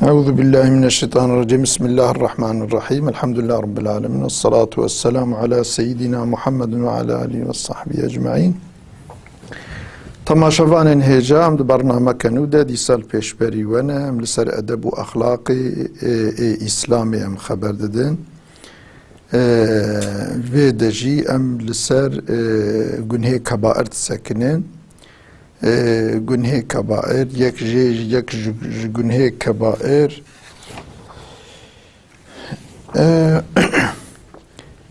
أعوذ بالله من الشيطان الرجيم. بسم الله الرحمن الرحيم. الحمد لله رب العالمين، والصلاة والسلام على سيدنا محمد وعلى آله وصحبه أجمعين. تماشاوان هجام ده برنامج كنوده دي سال پیشبری ونه ام لسر ادب و اخلاق اسلامی ام خبر دادن و دجی ام لسر گناه کبائر سکنن. گناه کبائر یک گناه کبائر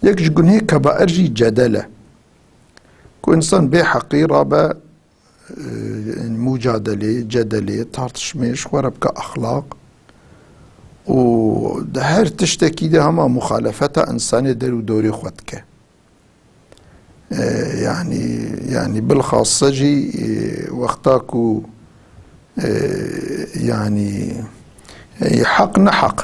یک گناه کبائر جی جدله که انسان به حقیقه به مجادله جدله tartışmaya şuara bka ahlak و ده هر تشتكي ده هما مخالفة إنسان درو دوري خودك يعني بالخاصة جي وقتاكو يعني حق نحق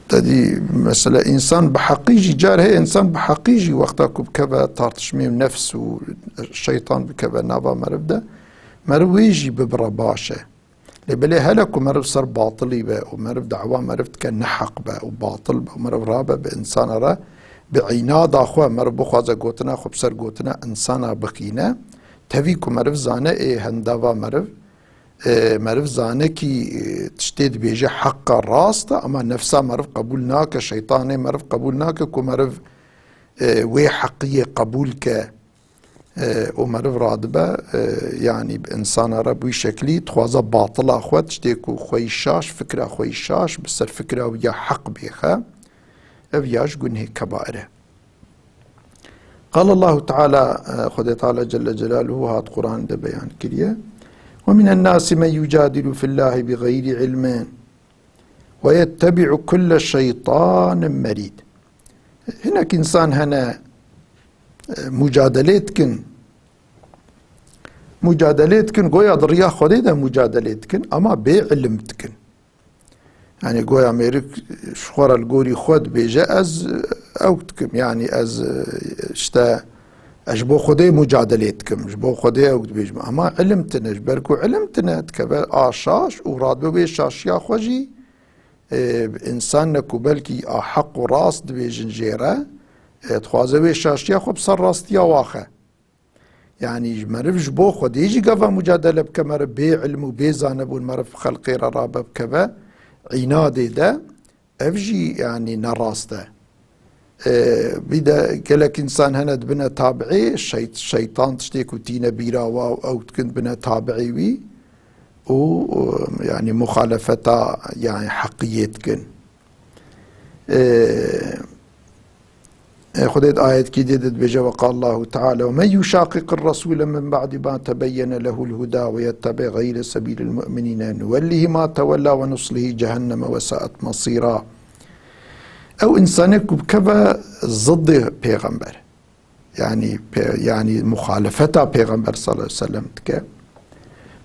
تدي مثلا إنسان بحقيجي جار هي إنسان بحقيجي وقتاكو بكبا تارتشمي نفس والشيطان بكبا نابا مربدا مرويجي ببرباشة لبلي هلك ومرب صار باطلي با ومرب دعوة مرب كان نحق با وباطل با ومرب رابا بإنسان را بعناد أخوة مرب بخوازا قوتنا خب سر قوتنا إنسانا بقينا تفيكو مرب زانه هندوا مرب زانه كي تشتيد بيجي حق راست اما نفسها مرب قبولناك شيطاني مرب قبولناك كو مرب وي حقية قبولك ومرب رادبه يعني بإنسان ربوي شكلي تخوازا باطلة أخوة تشتيكو خوي شاش فكرة خوي شاش بسر فكرة ويا حق بيخا أبياش قنه كبائره. قال الله تعالى خذ تعالى جل جلاله هات قرآن ده بيان كريه ومن الناس من يجادل في الله بغير علم ويتبع كل شيطان مريد. هناك إنسان هنا مجادلتكن قويا ضريا خديدا مجادلتكن أما بعلمتكن يعني قويا ميرك شخورا القولي خود بيجا أز أوتكم يعني أز اشتا أجبو خدي مجادلتكم أجبو خدي أوت بيجما أما علمتنا جبركو علمتنا تكبر آشاش وراد بيشاش يا خوجي إنسان نكو بلكي حق وراس دبيجن جيرا تخوازه بيشاش يا خو بصر راست يا واخه يعني مرف جبو خدي يجي قفا مجادلة بكمر بي علم وبي زانبون مرف خلقي رابا بكبا عنادي ده أفجي يعني نراسته بدا قالك إنسان هند بنا تابعي الشيطان تشتيكو تينا بيرا أو تكن بنا تابعي وي و يعني مخالفة يعني حقيتكن خذت آية كده بجا وقال الله تعالى ومن يشاقق الرسول من بعد ما تبين له الهدى ويتبع غير سبيل المؤمنين نوله ما تولى ونصله جهنم وساءت مصيرا. أو إنسانك بكبا ضد پیغمبر يعني مخالفتا پیغمبر صلى الله عليه وسلم تك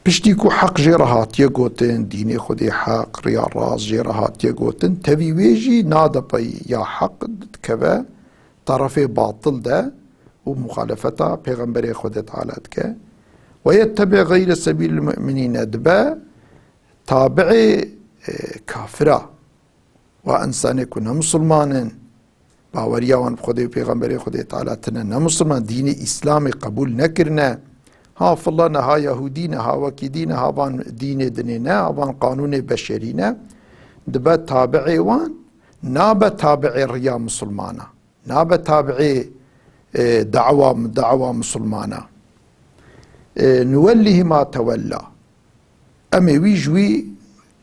بشتيكو حق جيرهات يقوتن ديني خدي حق ريا راس جيرهات يقوتن تبي ويجي نادا بي يا حق كبا طرفي باطل ده ومخالفتا پیغمبر خود تعالى تك ويتبع غير سبيل المؤمنين دبا تابع كافرة وانسان كنا مسلمان باوريان بخدي پیغمبر خود تعالى تنا مسلمان دين اسلامي قبول نكرنا ها فلان ها يهودين ها وكيدين ها بان دين دنينا ها بان قانون بشرينا دبا تابعي وان نابا تابعي ريا مسلمانا نابا تابعي دعوة مسلمانة نوله ما تولى أمي ويجوي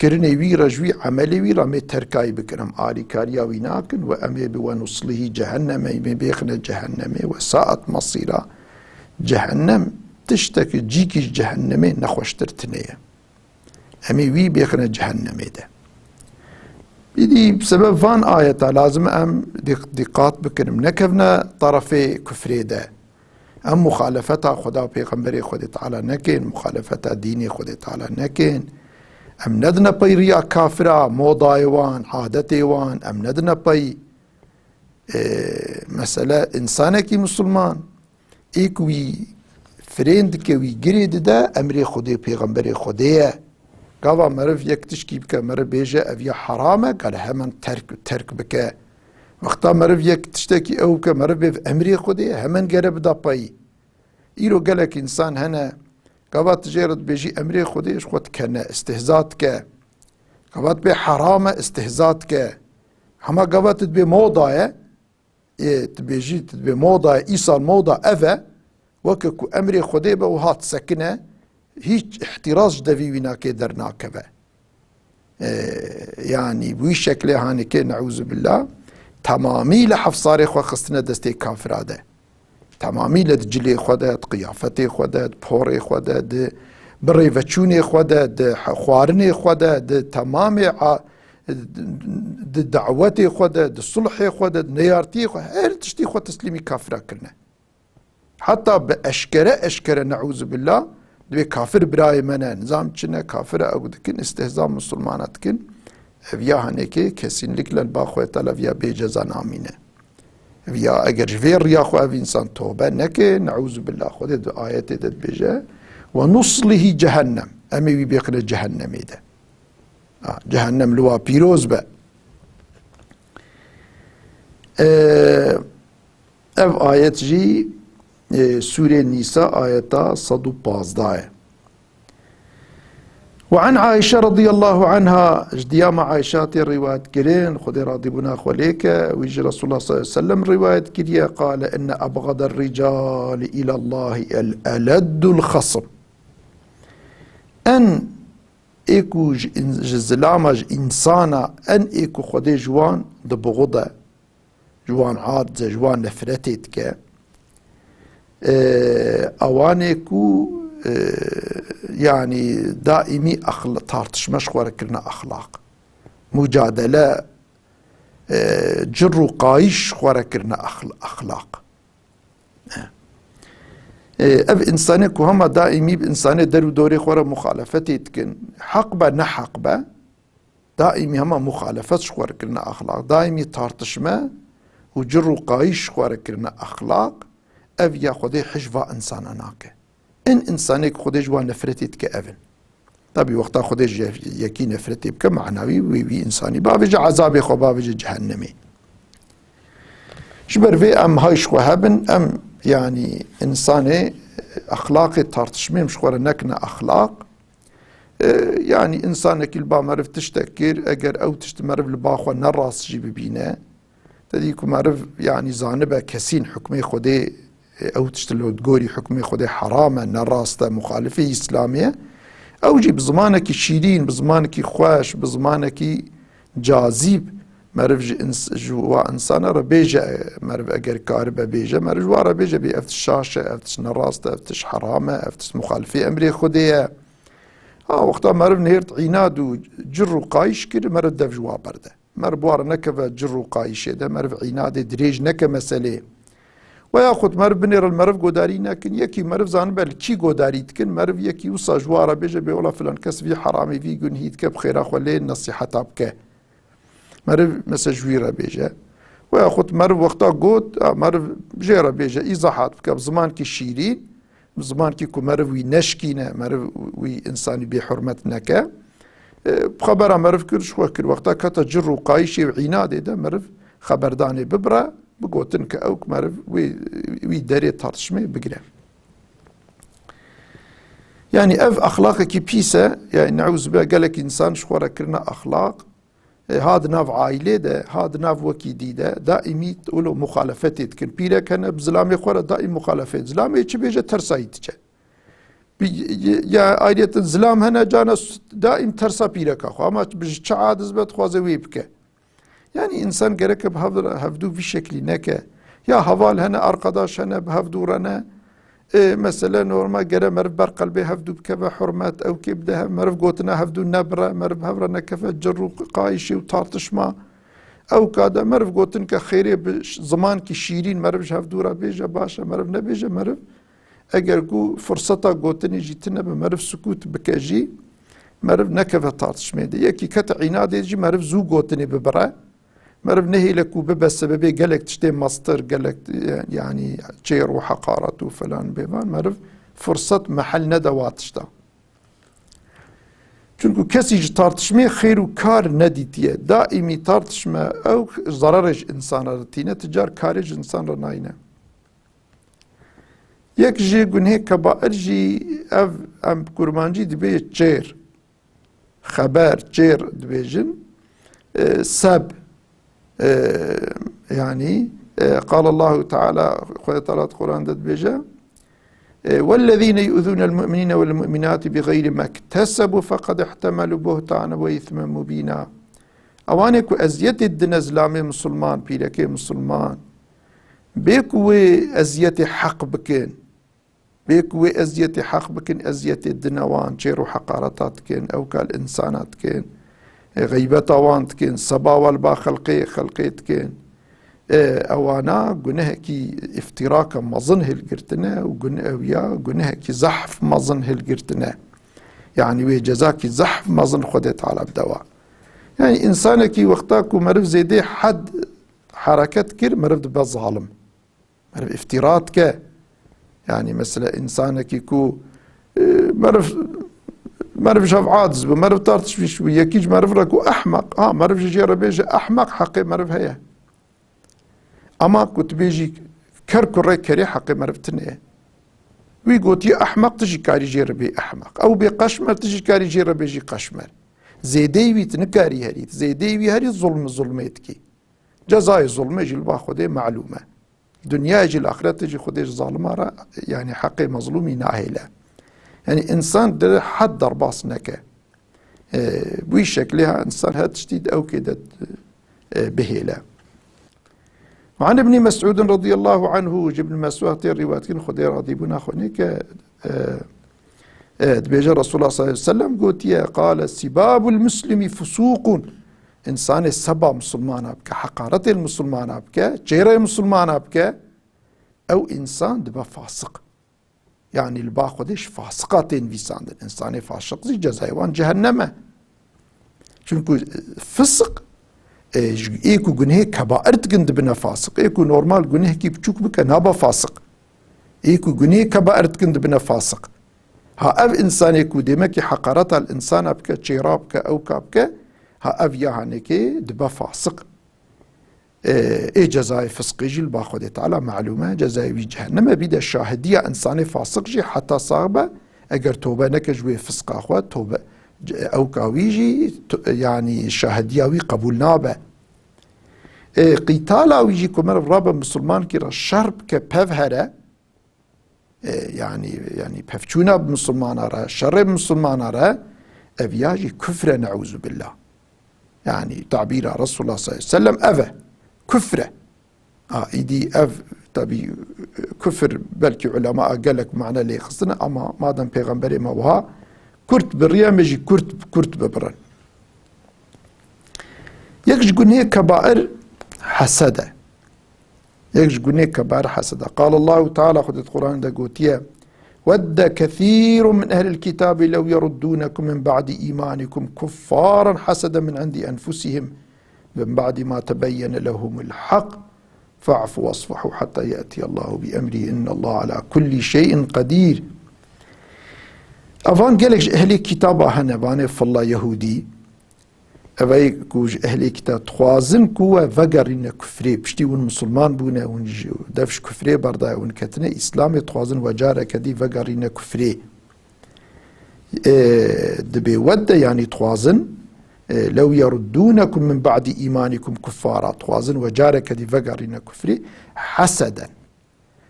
كرني وي رجوي عملي وي رمي تركاي بكرم آلي كاريا ويناكن وأمي بونصله جهنم يمي بيخنا جهنم وساءت مصيرا جهنم تشتكي جيكي جهنم نخوشترتنية أمي وي بيخنا جهنم ده بدي بسبب فان آية لازم أم دقات بكرم نكفنا طرفي كفري ده أم مخالفتا خدا بيغمبري خدا تعالى نكين مخالفتا ديني خدا تعالى نكين أم ندنا بي ريا كافرة موضايوان عادتيوان أم ندنا بي مسألة إنسانكي مسلمان إيكوي فريند كوي جريد ده أمري خدي بيغمبري خديه قاوا مرف يك تشكي بك مرف بيجا أفيا حرامة قال همن ترك بك وقتا مرف يك تشتكي أو مرف بيف أمري خودي همن قرب دا باي إيرو قالك إنسان هنا قاوا تجيرت بيجي أمري خودي شخوت كنا استهزات ك قاوا بي حرامة استهزات ك هما قاوا تدبي موضة تبيجي تدبي موضة إيصال موضة أفا وككو أمري خودي وهات سكنة هيج احتراز دوي ويناكي درناكبه يعني بوي شكله هانكي نعوذ بالله تمامي لحفصاري خو خستنا دستي كافراده تمامي لدجلي خودت قيافتي خودت بوري خودت بريفتشوني خودت خوارني خودت تمامي دعوتي خودت صلحي خودت نيارتي خودت هل تشتي خود تسليمي كافرا كرنا حتى بأشكره نعوذ بالله دبي كافر براي منا نظام چنه كافر او دكن استهزاء مسلمانات كن افيا هنكي كسينlik للباخو تعالى افيا بجزا نامينه افيا اگر جفير يا خو اف انسان توبه نكي نعوذ بالله خود ايات دد بجا ونصله جهنم امي بيقنا جهنم ده جهنم لوا بيروز با اف ايات جي سورة النساء آية 115 وعن عائشة رضي الله عنها جديام عائشة الرواية كرين خذ راضي بنا خوليك ويجي رسول الله صلى الله عليه وسلم رواية كريا قال إن أبغض الرجال إلى الله الألد الخصم أن إيكو زلامج إنسانا أن إيكو خذ جوان دبغضة جوان عاد جوان نفرتك اواني كو يعني دائمي تارتشمش خواركرنا اخلاق مجادله جر قايش خواركرنا اخلاق اف انساني كو هما دائمي بانساني درو دوري خورا مخالفتي تكن حقبه نحقبه دائمي هما مخالفت خواركرنا اخلاق دائمي تارتشمه وجر قايش خواركرنا اخلاق اف يا خودي حجفا انسان اناك ان انسانك خودي جوا نفرتي تكأفن طبي وقتا خودي يكي نفرتي بك معنوي وي انساني بابج عذابي خو بابج جهنمي شبر في ام هاي شخو هبن ام يعني انساني اخلاقي تارتشمي مش خورا نكنا اخلاق يعني انسانك البا مرف تشتكر اگر او تشتمرف الباخو نراس جي ببينه تديكو مرف يعني زانبه كسين حكمي خودي او تشتلو تقولي حكمي خودي حرامه نراسته مخالفه اسلاميه او جي بزمانك شيرين بزمانك خوش بزمانك جاذب مرف جوا انسان ربيجه مرف اگر كاربه بيجه مرف جوا ربيجه بيفتش شاشه افتش نراسته افتش حرامه افتش مخالفه امري خوديه وقتا مرف نهرت عناد وجر وقايش كده مرف دف جوا برده مرف بوار نكفه جر وقايش ده مرف عناد دريج نك مساله وياخذ مرف بنير المرف قداري لكن يكي مرف زان بل كي قداري تكن مرف يكي وصا جواره بيجا بيولا فلان كس في حرامي في جنهيد كب خير اخو لين نصيحه تابكه مرف مسجويره بيجا وياخذ مرف وقتا قود مرف جيره بيجا ايزاحات بك بزمان كي شيرين بزمان كي كو مرف وي نشكينه مرف وي انساني بحرمت نكا بخبر مرف كرش وكر وقتا كتا جر وقايشي وعناد ده مرف خبرداني ببره بقوتن كأوك مرف وي داري تارتشمي بقرا يعني اف اخلاقك بيسا يعني نعوذ بالله قالك انسان شخورا كرنا اخلاق هذا ناف عائله ده هذا ناف وكيدي ده دائمي تقولوا مخالفتي تكن بيرا كان بزلامي خورا دائم مخالفه زلامي تش بيجا ترسايتك يا عائله الزلام هنا جانا دائم ترسا بيرا كخو اما بج عادز بد خوازه ويبك يعني انسان gerek بهفدو في شكل نكه يا هوال هنا ارقداش هنا بهفدو رنا مثلا نورما جرى مرف بر قلبي هفدو بكفى حرمات او كبده مرف قوتنا هفدو نبره مرف هفرنا كفى جرو قايشي وطارتش ما او كادا مرف قوتن كخيري بزمان كي شيرين مرف هفدو را بيجا باشا مرف نبيجا مرف اگر قو فرصتا قوتني جيتنا بمرف سكوت بكاجي مرف نكفى طارتش ميدي يكي كتا عناد جي مرف زو قوتني ببرا مرف نهي لك وببا سببي قالك تشتي ماستر قالك يعني تشير وحقارة وفلان بيبان مرف فرصة محل ندوات شتا Çünkü kesici tartışmaya hayır u kar neditiye. Daimi tartışma ev zararış insanlara tine ticar karıcı insanlara nayne. Yek ji günhe kabair ji ev em kurmancı dibe çer. Haber çer dibejin. Seb yani قال الله تعالى خذ القرآن دبجة والذين يؤذون المؤمنين والمؤمنات بغير ما اكتسبوا فقد احتملوا بهتانا وإثما مبينا اوانك ازيت الدين اسلامي مسلمان بيلكي مسلمان بيكو ازيت حق بكين بيكو ازيت حق بكين ازيت الدنوان شيرو حقارتات كين او كالانسانات كين غيبت اوانت كين صبا والبا خلقيت كين اوانا جنهكي افتراك مظن هالقرتنا ويا جنهكي زحف مظن هالقرتنا يعني وي جزاكي زحف مظن خدت على بدواء يعني انسانك وقتاكو مرف زيدي حد حركات كير مرف دبا ظالم مرف افتراط كا يعني مثلا انسانك كو مرف شاف عاجز مرف طارتش في شويه كيج مرف راكو احمق مرف جي ربيجي احمق حقي مرف هي اما كنت بيجي كركري كري حقي مرفتني ويقول يا احمق تجي كاري جير بي احمق او بقشمر تجي كاري جير بيجي قشمر زيدي ويت نكاري هريت زيدي وي هري ظلمتكي جزاي ظلم يجي باخذ معلومه دنيا يجي الاخره تجي خذ ظالمه يعني حقي مظلومي ناهله يعني انسان حد ضرباسنك بوي شكلها انسان هاد تشديد او كده بهيله وعن ابن مسعود رضي الله عنه جبن مسعود الروايات خدير غضيبنا خونيك بيجا رسول الله صلى الله عليه وسلم قلت يا قال سباب المسلم فسوق انسان السبا مسلمان ابكى حقارة المسلمان ابكى جيرة مسلمان ابكى او انسان دبا فاسق يعني الباخدش فاسقاتين فيسان الانسان فاسق زي جزايوان جهنم çünkü fısık ايكو جنيه كبائر تجند بنا فاسق ايكو نورمال جنيه كي بتشوك بك نابا فاسق ايكو جنيه كبائر تجند بنا فاسق ها اف انسان ايكو ديمكي حقارتها الانسان ابكا تشيرابك او كابكا ها اف يهانكي دبا فاسق اي جزاي فسق يجي الباخذ تعالى معلومه جزاي جهنم بيد الشاهديه انسان فاسق جي حتى صاغبه اگر توبه نكجوي فسق اخوات توبه او كاويجي يعني شاهدياوي قبول نابه قتال اويجي كمر رب مسلمان كي الشرب كبفهره يعني بفچونا بمسلمان را شر مسلمان را افياجي كفر نعوذ بالله يعني تعبير رسول الله صلى الله عليه وسلم افه كفره ايدي اف تبي كفر بلكي علماء قال لك معنى لي خصنا اما ما دام پیغمبر ما وها كرت بالريا مجي كرت ببرن يكش قنيه كبائر حسده يكش قنيه كبائر حسده قال الله تعالى خذ القرآن ده قوتيه ود كثير من أهل الكتاب لو يردونكم من بعد إيمانكم كفارا حسدا من عند أنفسهم من بعد ما تبين لهم الحق فاعفوا واصفحوا حتى يأتي الله بأمره إن الله على كل شيء قدير افان قالك اهلي كتابه هنا باني فالله يهودي افاي كوج اهلي كتاب تخوازن كوا فقرين كفري بشتي ون مسلمان بونا ون دفش كفري بردا ون كتنا اسلامي تخوازن وجاره كدي فقرين كفري دبي ود يعني تخوازن لو يردونكم من بعد ايمانكم كفارا تخوازن وجاره كدي فقرين كفري حسدا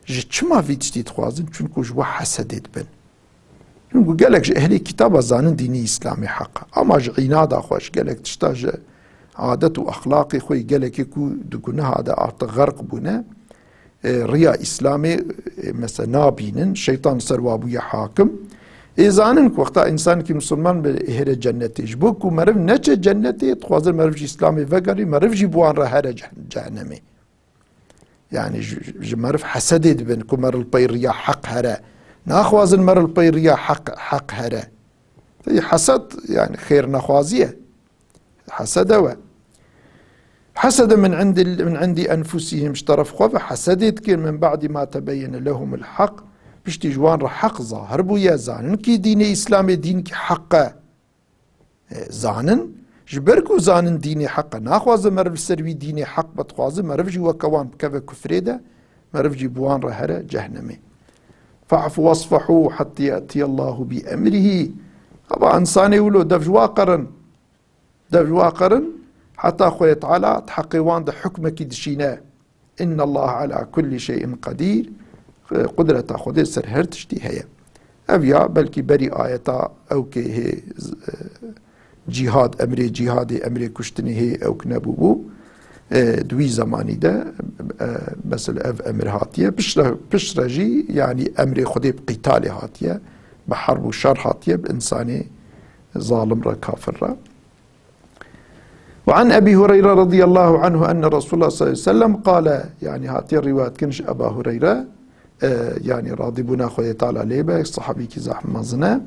جتشما في تشتي تخوازن چونكو جوا حسدت بن چونکو گلک اهلی کتاب زانن دینی اسلامی حق اما عناد خوش گلک تشتاج عادت و اخلاقی خوی گلک کو دگونه هذا ارت غرق بونه ریا اسلامی مثلا نابینن شیطان سروابوی حاکم ایزانن وقتا انسان کی مسلمان به اهل جنتی جبو کو مرف نچه جنتی تخوازر مرف جی اسلامی وگری مرف جی بوان را هر جهنمی يعني مرف حسدید بن کو مرف البيريا حق هره ناخواز المر البيريا حق هره حسد يعني خير نخوازيه حسد من عند انفسهم اشترف خوف حسدت كن من بعد ما تبين لهم الحق بشتي جوان حق ظاهر بو يا زانن كي دين اسلامي دين كي حقه زانن جبركو زانن ديني حقا ناخواز مرف سروي ديني حق بتخواز مرفجي وكوان بكذا كفريدة مرفجي بوان رهرة جهنمي فاعفوا واصفحوا حتى يأتي الله بأمره طبعا إنساني ولو دفجوا قرن حتى أخوة تعالى تحقيوان ده حكمك دشينا إن الله على كل شيء قدير قدرة أخوة سر هرتشتي هي أبيا بلكي بري آيتا أو كي هي جهاد أمري كشتني هي أو كنبوبو دوي زماني ده مثل أمر هاتية بشرجي يعني أمري خدي بقتال هاتية بحرب وشر هاتية بإنساني ظالم را كافر را. وعن أبي هريرة رضي الله عنه أن رسول الله صلى الله عليه وسلم قال يعني هاتي الروايات كنش أبا هريرة يعني راضي بنا خوية تعالى ليبا صحابي كي زحم مزنا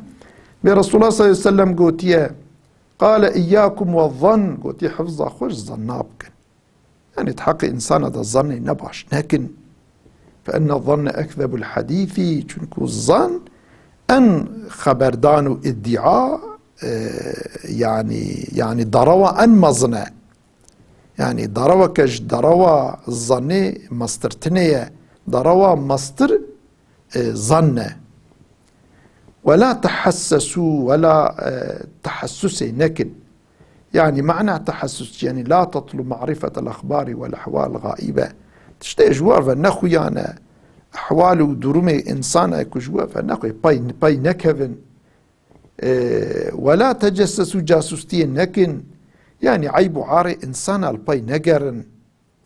برسول الله صلى الله عليه وسلم قوتيه قال إياكم والظن قوتي حفظ خوش ظنابك يعني تحقق إنسان هذا الظن نباش لكن فإن الظن أكذب الحديث چونكو الظن أن خبردان ادعاء يعني ضروة أن مظنة يعني ضروة كش ضروة الظن مسترتنية ضروة مستر ظن ولا تحسسوا ولا تحسسي نكن يعني معنى تحسس يعني لا تطلب معرفة الأخبار والأحوال الغائبة تشتي جوار فنخو يعني أحوال ودرومي إنسان أكو جوار فنخو باي نكفن ولا تجسسوا جاسوستي نكن يعني عيب عاري إنسان الباي نقرن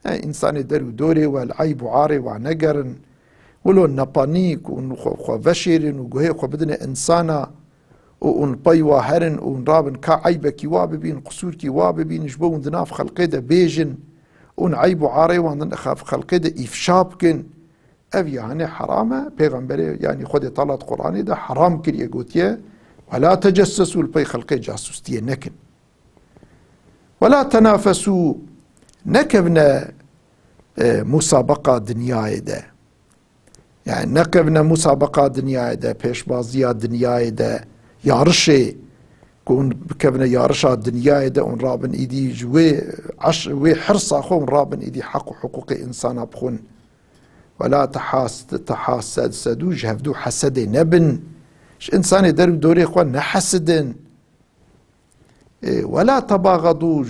يعني إنسان درو دوري والعيب عاري ونقرن ولو نبانيك ونخو فشيرن وقهي خو بدنا إنسانا ونباي واهرن ونرابن كعيبة كيواب بين قصور كيواب بين جبون ذناف خلقيدة بيجن ونعيب عاري ونخاف خلقيدة إفشابكن أف يعني حرامة بيغمبري يعني خود طلعت قرآني ده حرام كريه قوتيه ولا تجسسوا البي خلقي جاسوستيه نكن ولا تنافسوا نكبنا مسابقة دنياي ده يعني نكبنا مسابقة دنياي ده بيشبازية دنياي ده يارشي كون بكبنا يارشا دنياي ده ونرابن ايدي جوي وي حرصا خون رابن ايدي حق حقوق انسان بخون ولا تحاسدوا جهفدو حسد نبن انسان درو دوري اخوان نحسدن ولا تباغضوا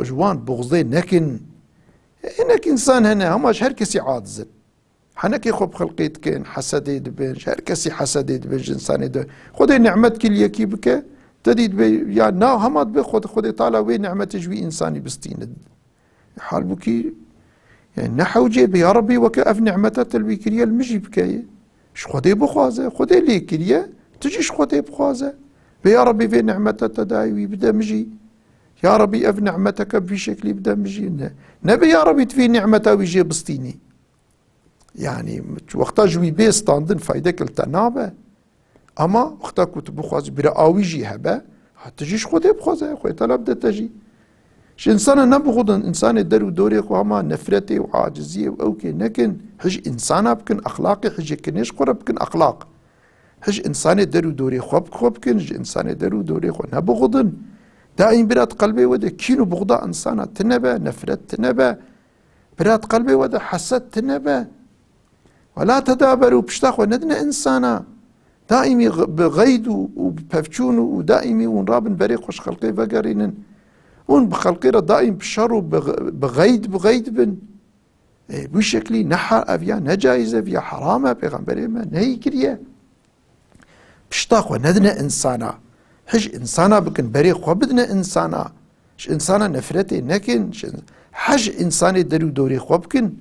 جوان بغضي نكن انك انسان هنا هماش هر كسي عادزن حنكي خب خلقيت كين حسدي دبن هر كسي حسدي دبن انسان ده خدي نعمت كل يكي بك تديد بي يعني نا همات بي خدي طالع وي نعمت جوي انساني بستين حال بكي يعني نحوجي يا ربي وكأف نعمته تلوي كريا المجي بكاية ش خدي بخوازه خدي لي كريا تجيش خدي بخوازه يا ربي في نعمته تداوي بدا مجي يا ربي أف نعمتك في شكل بدا مجي نبي يا ربي تفي نعمته ويجي بسطيني يعني وقتا جوي بيستاندن فايدك التنابه اما وقتا كنت بخواز برأوي جي هبه تجيش خدي بخوازه خوي طلب ده تجي ش انسان نبغضن انسان درو دوري خو هما نفرتي وعاجزيه واوكي لكن حج انسان بكن اخلاقي حج كنيش قرب بكن اخلاق حج انسان درو دوري خو بكن حج انسان درو دوري خو نبغضن دائم برات قلبي وده كينو بغضاء انسان تنبه نفرت تنبه برات قلبي وده حسد تنبه ولا تدابروا بشتاخ ندنا انسانا دائمي بغيد وبففتشون ودائمي ونرابن بريق وش خلقي فقرينن ون بخلقيرة دائم بشر بغيد بن بشكلي نحا أفيا نجايزة فيا حرامة بيغمبري ما نهي كريه بشتاق وندنا إنسانا حج إنسانا بكن بريق وبدنا إنسانا ش إنسانا نفرتي نكن حج إنساني درو دوري خوبكن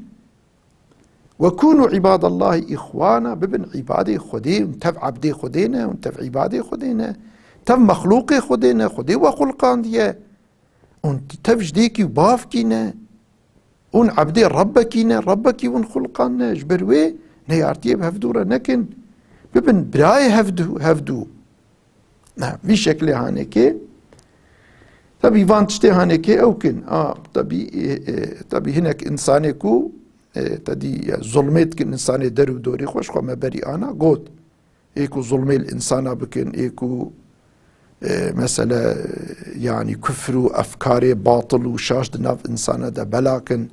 وكونوا عباد الله إخوانا ببن عبادي خدي ونتف عبدي خدينا ونتف عبادي خدينا تف مخلوقي خدينا خدي وخلقان ديه ون تفجديكي وبافكينا ون عبدي ربكي ون خلقان جبروي نيارتي بهفدورة نكن ببن براي هفدو نعم في شكل هانيكي تبي فانتشتي هانيكي اوكن تبي هناك انسانيكو تدي ظلمت كن انساني درو دوري خوش خو ما بري انا قوت ايكو ظلمي الانسان بكن ايكو مثلا يعني كفر وأفكار باطل وشاش دناف إنسانة دا بلاكن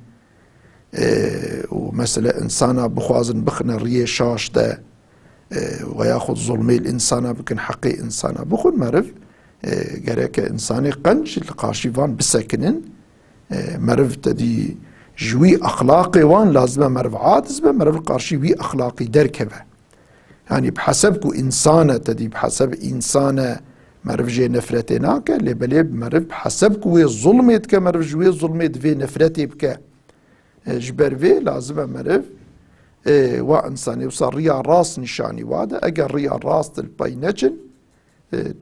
ومثلا إنسانة بخوازن بخنا ريه شاش دا وياخذ ظلمي الإنسانة بكن حقي إنسانة بخون مرف جريك إنساني قنج القاشيفان بسكنن مرف تدي جوي أخلاقي وان لازم مرف عادز مرف القارشي وي أخلاقي دركبه يعني بحسبكو إنسانة تدي بحسب إنسانة مرف جي نفرتي ناكا لبلي مرف بحسبكو وي ظلمت كمرف جوي ظلمت في نفرتي بك جبر في لازم مرف وإنساني وصار ريا راس نشاني وادا أجر ريا راس الباي نجن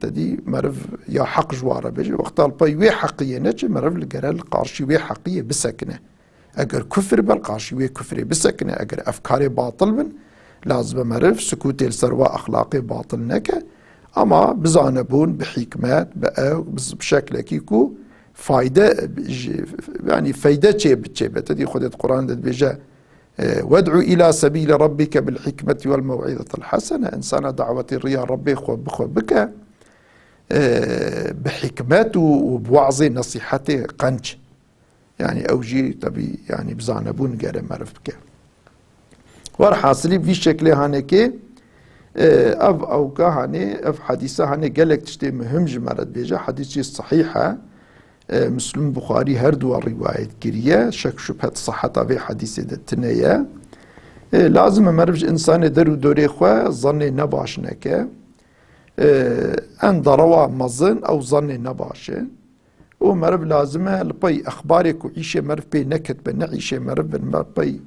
تدي مرف يا حق جواره بيجي وقت الباي وي حقية نجن مرف الجرال القارشي وي حقية بسكنه اگر كفر بالقارشي وي كفري بسكنه اگر افكاري باطل من لازم مرف سكوتي السروا اخلاقي باطل نكه اما بزانبون بحكمات بقى بشكل كيكو فايدة يعني فايدة شيء تدي خدت قرآن بيجا وادعو إلى سبيل ربك بالحكمة والموعظة الحسنة إنسان دعوة الريا ربي خو بك بحكمته وبوعظه نصيحته قنج يعني أوجي تبي يعني بزانبون قال معرف بك ورحاصلي في شكل هانكي أف أو كهاني أف حديثة هاني قالك تشتي مهم جمالت بيجا حديثي الصحيحة مسلم بخاري هردو الرواية كريا شك شبهة صحة في حديث التنية لازم مرفج إنسان درو دوري خواه ظني نباش نكا أن ضروا مظن أو ظني نباش ومرف لازمه لبي أخبارك وعيشة مرف بي نكت بنعيشة مرف بي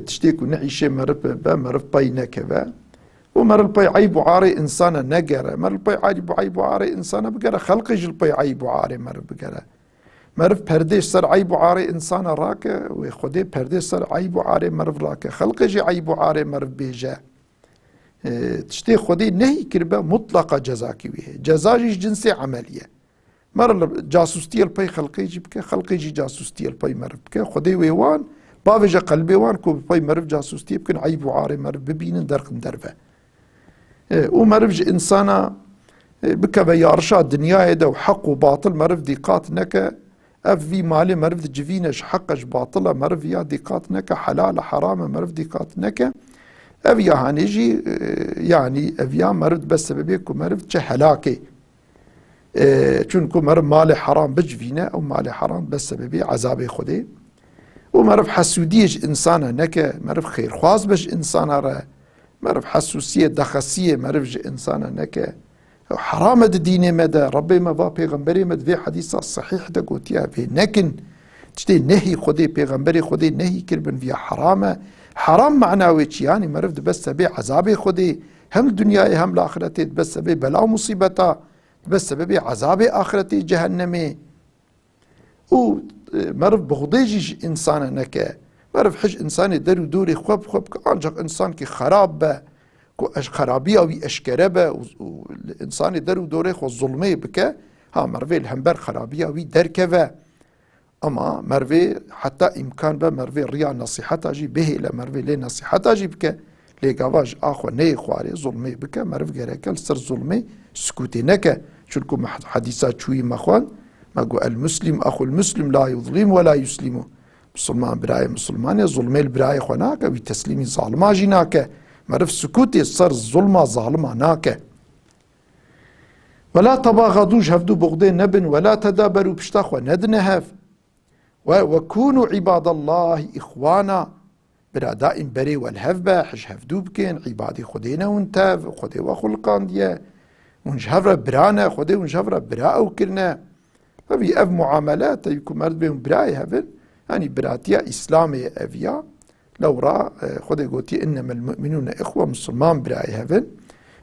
تشتيك ونعيشة مرف بي نكبا ومر البي عيب وعاري إنسانا نجرة مر البي عيب وعاري إنسانا بقرة خلق البي عيب وعاري مر بقرة مرف پرديش سر عيب وعاري إنسانا راكه وخدي پرديش سر عيب وعاري مرف راكه خلق جي عيب وعاري مرف بيجا تشتي خدي نهي كربة مطلقة جزاكي ويه جزاجي جنسي عملية مر جاسوستي البي خلقي جي بك خلقي جي جاسوستي البي مرف بك خدي ويوان بافجا قلبي وان كو بي مرف جاسوستي بكن عيب وعاري مرف ببين درقن درفه ومرفج إنسانا بكبا يارشا الدنيا دا وحق وباطل مرف ديقات نكا اف في مالي مرف جفينش حقش باطلة مرف يا ديقات نكا حلال حرام مرف ديقات نكا اف يا هانيجي يعني اف يا مرف بس سببيكو مرف هلاكي چونكو مرف مالي حرام بجفينه او مالي حرام بس سببي عذابي خدي ومرف حسوديش إنسانا نكا مرف خير خواز بش إنسانا را مرف حسوسية دخسية مرف إنسانا نكا حرام ديني مدى ربي ما با پیغمبري مد في حديثة صحيح دا قوتيا في نكن تشتي نهي خدي پیغمبري خدي نهي كربن في حرام معناوي يعني مرف بس بي عذابي خدي هم الدنيا هم الآخرتي بس بي بلا مصيبتا بس بي عذابي آخرتي جهنمي ومرف بغضيجي إنسانا نكا مرف حج إنساني درو دوري خوب كأنجق إنسان كي خراب با خرابية وي أشكره با والإنساني درو دوري خو الظلمي بك ها مرفي الهمبر خرابية وي دركه أما مرفي حتى إمكان با مرفي ريا نصيحتا جي به لمرفي لي نصيحتا جي بك لي قواج آخو ني خواري ظلمي بك مرف غيرك السر ظلمي سكوتي نكا شلكم حديثات شوي مخوان ما قو المسلم أخو المسلم لا يظلم ولا يسلمه مسلمان براي مسلمان ظلمي البراي خناك وتسليمي ظالما جناك مرف سكوتي صار الظلمة ظالما ناك ولا تباغضوا هفدو بغضين نبن ولا تدابروا بشتاخوا ندنهف وكونوا عباد الله إخوانا برا دائم بري والهفبا حج هفدو بكين عبادي خدينا ونتاف خدي وخلقان ديا ونجهفر برانا خدي ونجهفر براء وكرنا فبي أف معاملات يكون مرد بهم براي هفن يعني براتيا إسلامي أفيا لو را خدي قوتي إنما المؤمنون إخوة مسلمان براي هفن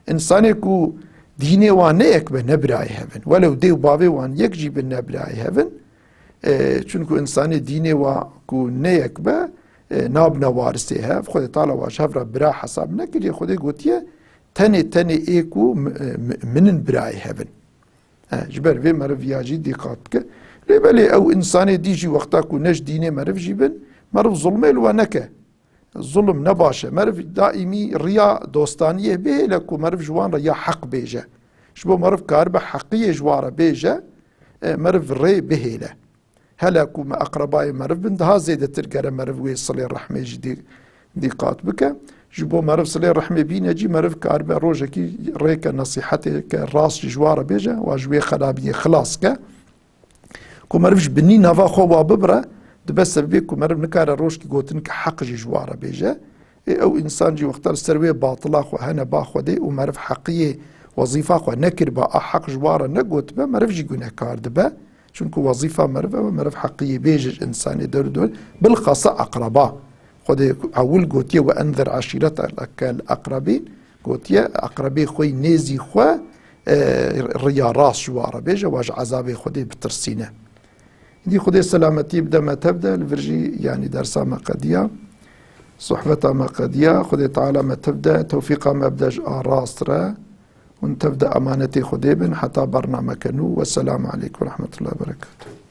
إنسان يكو ديني وان يكبه نبراي هفن ولو ديو بابي وان يكجي بالنبراي هفن چونكو إنسان ديني وكو نيكبه نابنا وارسي هف خدي طالع واش هفرا برا حساب نكري خدي قوتي تاني إيكو من براي هفن جبر في مرف ياجي ديقات بك لبالي او انساني ديجي وقتاكو نش ديني مرف جيبن مرف ظلمي الوانكه الظلم نباشه مرف دائمي ريا دوستانيه به لكو مرف جوان ريا حق بيجه شبو مرف كاربة حقية جوارة بيجا مرف ري بهيلة هلا كوما أقرباء مرف بندها زيادة ترقى مرف ويصلي الرحمة جدي دي قاتبك جبو مرف صلي الرحمة بينا جي مرف كاربة روجا كي ريكا نصيحتي كراس جوارة بيجا واجوي خلابية خلاص كو مرفش بني نافا خوا ببرا دبس بيك كو مرف نكار روش كي قوتن كحق جي جوارة بيجا او انسان جي وقتار السروية باطلا خو هنا باخو دي ومرف حقية وظيفة خو نكر با حق جوارة نقوت با مرف جي قونا كار دبا شنكو وظيفة مرف حقية بيجج انسان دول بالخاصة اقرباء خود اول قوتيه وانذر عشيرتك الاقربين قوتيه اقربي خوي نيزي خو ريا راس جوارة بيجا واج عذابي خودي بترسينه دي خودي سلامتي بدا ما تبدا الفرجي يعني درسا ما قديا صحبة ما قديا خودي تعالى ما تبدا توفيق ما بداج راسرا وان تبدا امانتي خودي بن حتى برنامج نو والسلام عليكم ورحمة الله وبركاته.